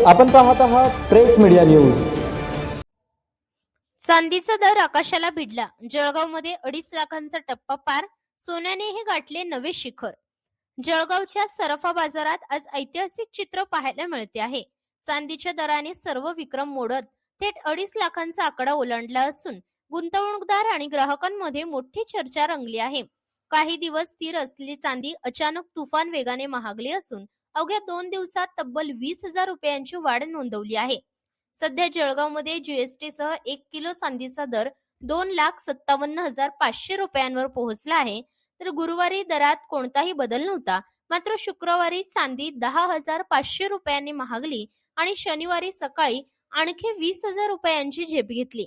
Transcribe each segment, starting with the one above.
आपण पाहत आहात प्रेस मीडिया न्यूज। चांदीचा दर आकाशाला भिडला। जळगावमध्ये 2.5 लाखांचा टप्पा पार, सोन्यानेही गाठले नवे शिखर। जळगावच्या सराफा बाजारात आज ऐतिहासिक चित्र पाहायला मिळते आहे। चांदीच्या दराने सर्व विक्रम मोडत थेट 2.5 लाखांचा आकडा ओलांडला असून गुंतवणूकदार आणि ग्राहकांमध्ये मोठी चर्चा रंगली आहे। काही दिवस स्थिर असलेली चांदी अचानक तुफान वेगाने महागली असून अवघ्या 2 दिवसात तब्बल 20,000 रुपयांची वाढ नोंदवली आहे। सध्या जळगावमध्ये जीएसटी सह 1 किलो चांदीचा दर 2,57,500 रुपयांवर पोहोचला आहे। तर गुरुवारी दरात कोणताही बदल नव्हता। मात्र शुक्रवारी चांदी 10,500 रुपयांनी महागली आणि शनिवारी सकाळी आणखी 20,000 रुपयांची झेप घेतली।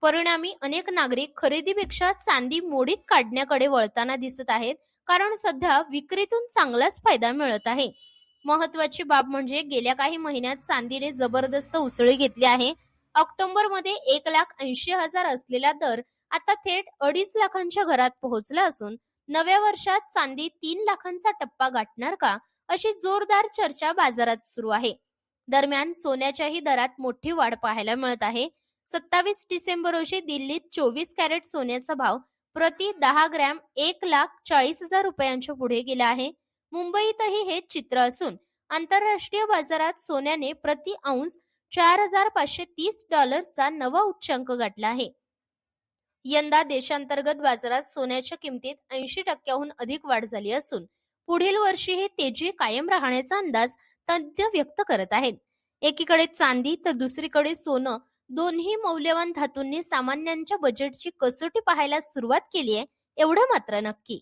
परिणामी अनेक नागरिक खरेदीपेक्षा चांदी मोडीत काढण्याकडे वळताना दिसत आहेत, कारण सध्या विक्रीतून चांगलाच फायदा मिळत आहे। महत्त्वाची बाब म्हणजे गेल्या काही महिन्यात चांदीने जबरदस्त उसळी घेतली आहे। ऑक्टोबरमध्ये 1,80,000 असलेला दर आता थेट 2.5 लाखांच्या घरात पोहोचला असून नव्या वर्षात चांदी 3 लाखांचा टप्पा गाठणार का, अशी जोरदार चर्चा बाजारात सुरू आहे। दरम्यान सोन्याच्याही दरात मोठी वाढ पाहायला मिळत आहे। 27 डिसेंबर रोजी दिल्लीत 24 कॅरेट सोन्याचा भाव प्रति 10 ग्रॅम 1,40,000 रुपयांच्या पुढे गेला आहे। मुंबईतही हेच चित्र असून आंतरराष्ट्रीय बाजारात सोन्याने प्रति औंस $4,530चा नवा उच्चांक गाठला आहे। यंदा देशांतर्गत बाजारात सोन्याच्या किमतीत 80% अधिक वाढ झाली असून पुढील वर्षी ही तेजी कायम राहण्याचा अंदाज तज्ञ व्यक्त करत आहेत। एकीकडे चांदी तर दुसरीकडे सोनं, दोन्ही मौल्यवान धातूंनी सामान्यांच्या बजेटची कसोटी पाहायला सुरुवात केली आहे, एवढं मात्र नक्की।